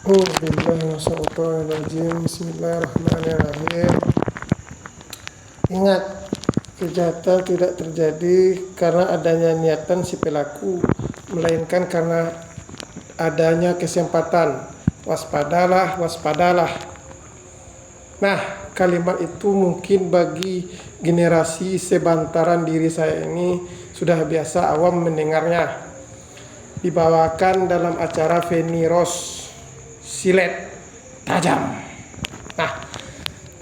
Bismillahirrahmanirrahim. Ingat, kejahatan tidak terjadi karena adanya niatan si pelaku, melainkan karena adanya kesempatan. Waspadalah, waspadalah. Nah, kalimat itu mungkin bagi generasi sebantaran diri saya ini sudah biasa awam mendengarnya. Dibawakan dalam acara Feni Rose silet tajam. Nah,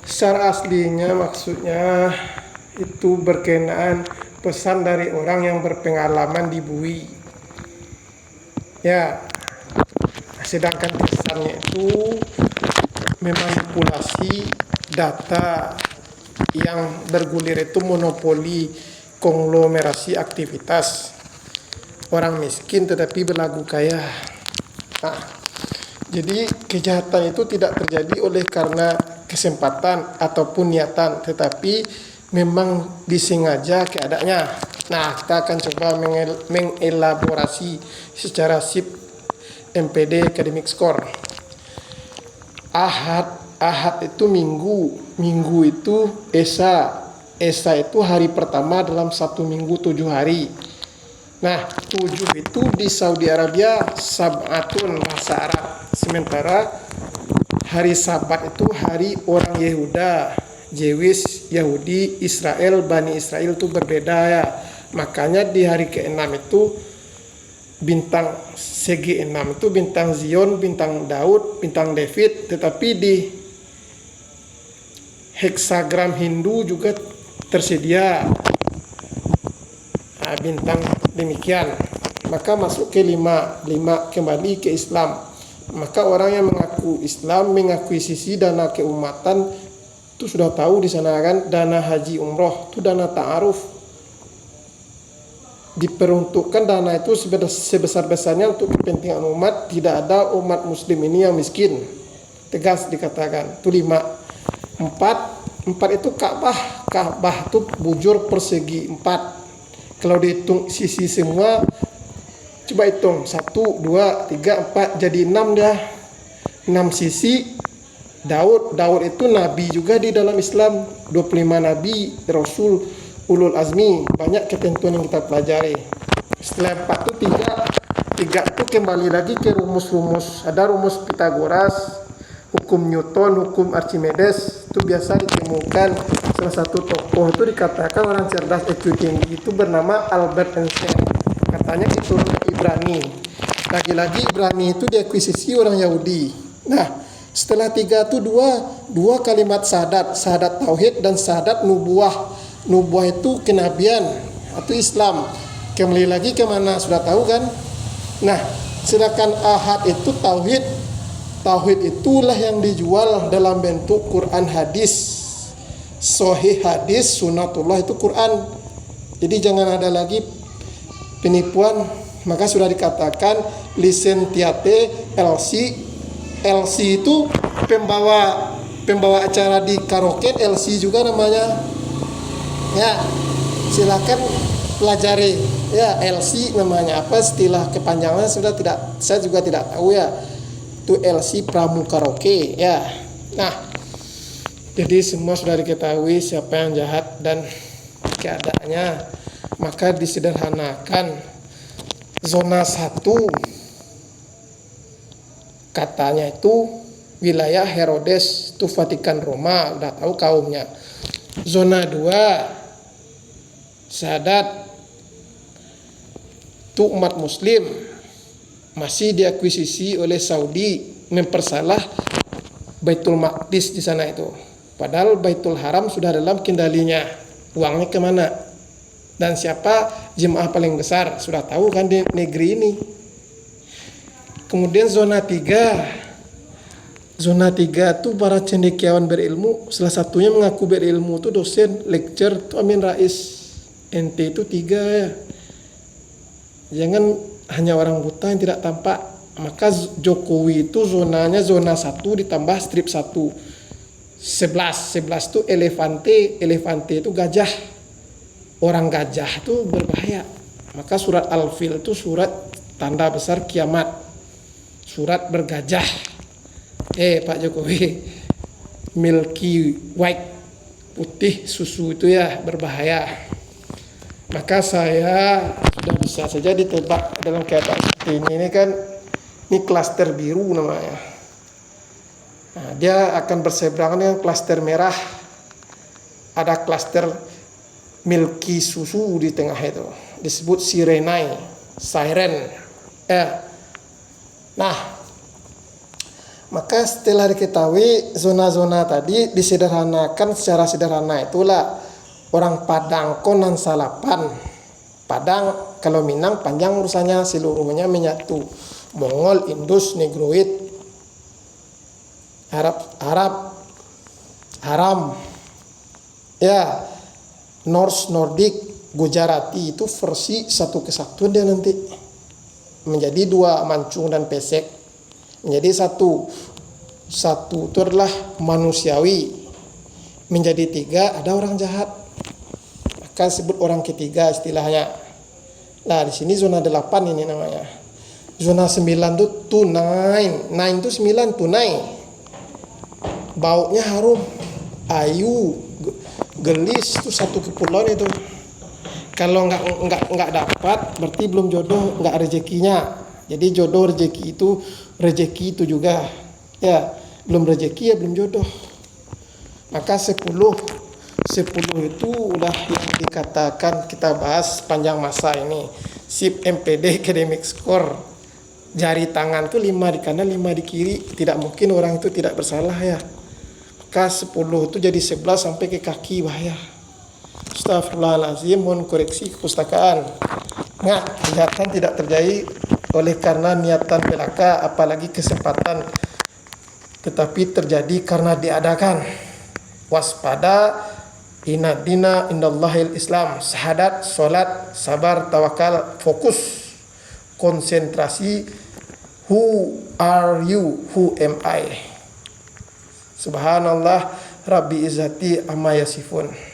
secara aslinya maksudnya itu berkenaan pesan dari orang yang berpengalaman di bui. Ya, sedangkan pesannya itu memanipulasi data yang bergulir itu monopoli konglomerasi aktivitas orang miskin tetapi berlagu kaya. Nah, jadi kejahatan itu tidak terjadi oleh karena kesempatan ataupun niatan, tetapi memang disengaja keadaannya. Nah, kita akan coba mengelaborasi secara sip MPD Academic Score. Ahad itu minggu, minggu itu esa itu hari pertama dalam satu minggu 7 hari. Nah, 7 itu di Saudi Arabia sab'atun bahasa Arab. Sementara hari Sabat itu hari orang Yehuda, Jewish, Yahudi, Israel, Bani Israel itu berbeda ya. Makanya di hari ke-6 itu bintang segi 6 itu bintang Zion, bintang Daud, bintang David, tetapi di heksagram Hindu juga tersedia bintang demikian. Maka masuk ke 5 kembali ke Islam. Maka orang yang mengaku Islam, mengakui sisi dana keumatan itu sudah tahu di sana kan, dana haji umroh itu dana ta'aruf. Diperuntukkan dana itu sebesar-besarnya untuk kepentingan umat, tidak ada umat muslim ini yang miskin. Tegas dikatakan. Itu 5. 4 itu Ka'bah itu bujur persegi 4. Kalau dihitung sisi semua, coba hitung 1, 2, 3, 4 jadi 6 dah. 6 sisi. Daud itu nabi juga di dalam Islam, 25 nabi, rasul, ulul azmi, banyak ketentuan yang kita pelajari. Setelah 4 itu 3 itu kembali lagi ke rumus-rumus. Ada rumus Pitagoras, hukum Newton, hukum Archimedes, itu biasa ditemukan salah satu tokoh itu dikatakan orang cerdas IQ tinggi itu bernama Albert Einstein. Katanya itu Ibrani. Lagi-lagi Ibrani itu diakuisisi orang Yahudi. Nah, setelah 3 itu dua kalimat syahadat tauhid dan syahadat nubuah. Nubuah itu kenabian atau Islam. Kembali lagi ke mana sudah tahu kan? Nah, sedangkan ahad itu tauhid. Tauhid itulah yang dijual dalam bentuk Quran hadis. Sahih hadis, sunatullah itu Quran. Jadi jangan ada lagi penipuan. Maka sudah dikatakan licentiate LC itu pembawa acara di karaoke, LC juga namanya. Ya, silakan pelajari. Ya, LC namanya apa, istilah kepanjangannya saya juga tidak tahu ya. Itu LC Pramukaroke ya. Nah, jadi semua sudah diketahui siapa yang jahat dan keadaannya. Maka disederhanakan. Zona 1 katanya itu wilayah Herodes, itu Vatikan Roma, udah tahu kaumnya. Zona 2 Sadat itu umat muslim, masih diakuisisi oleh Saudi, mempersalah Baitul Maqdis di sana itu. Padahal Baitul Haram sudah dalam kendalinya. Uangnya kemana? Dan siapa jemaah paling besar? Sudah tahu kan di negeri ini. Kemudian zona 3. Zona 3 itu para cendekiawan berilmu. Salah satunya mengaku berilmu itu dosen, lecture itu Amin Rais. NT itu 3 ya. Jangan hanya orang buta yang tidak tampak. Maka Jokowi itu zonanya zona 1 ditambah strip 1. 11 itu elefante itu gajah. Orang gajah itu berbahaya. Maka surat Al-Fil itu surat tanda besar kiamat. Surat bergajah. Pak Jokowi, milky white, putih susu itu ya berbahaya. Maka saya sudah bisa saja ditebak dalam keadaan seperti ini kan, ini klaster biru namanya. Nah, dia akan berseberangan dengan klaster merah. Ada klaster milky susu di tengah itu, disebut siren. Nah, maka setelah diketahui zona-zona tadi disederhanakan secara sederhana, itulah orang Padang Konan Salapan. Padang kalau Minang panjang urusannya seluruhnya menyatu. Mongol, Indus, Negroid, Arab, Aram, ya, Nordik, Gujarati, itu versi satu kesatuan dia nanti menjadi dua, Mancung dan Pesek menjadi satu itu adalah manusiawi, menjadi tiga ada orang jahat, maka sebut orang ketiga istilahnya. Nah di sini zona 8 ini namanya. Zona 9 itu tunai, 9 itu 9 tunai, baunya harum, ayu, gelis, itu satu kepulauan itu. Kalau nggak dapat berarti belum jodoh, nggak rezekinya. Jadi jodoh rezeki itu juga ya, belum rezeki ya belum jodoh. Maka 10 itu udah yang dikatakan kita bahas panjang masa ini. SIP MPD academic score, jari tangan tuh 5 di kanan 5 di kiri, tidak mungkin orang itu tidak bersalah ya. Maka 10 itu jadi 11 sampai ke kaki, bahaya. Astagfirullahaladzim, mohon koreksi kepustakaan. Nah, kelihatan tidak terjadi oleh karena niatan belaka, apalagi kesempatan, tetapi terjadi karena diadakan. Waspada, inadina indallahil Islam, syahadat, sholat, sabar, tawakal, fokus, konsentrasi. Who are you? Who am I? Subhanallah Rabbi izzati amma yasifun.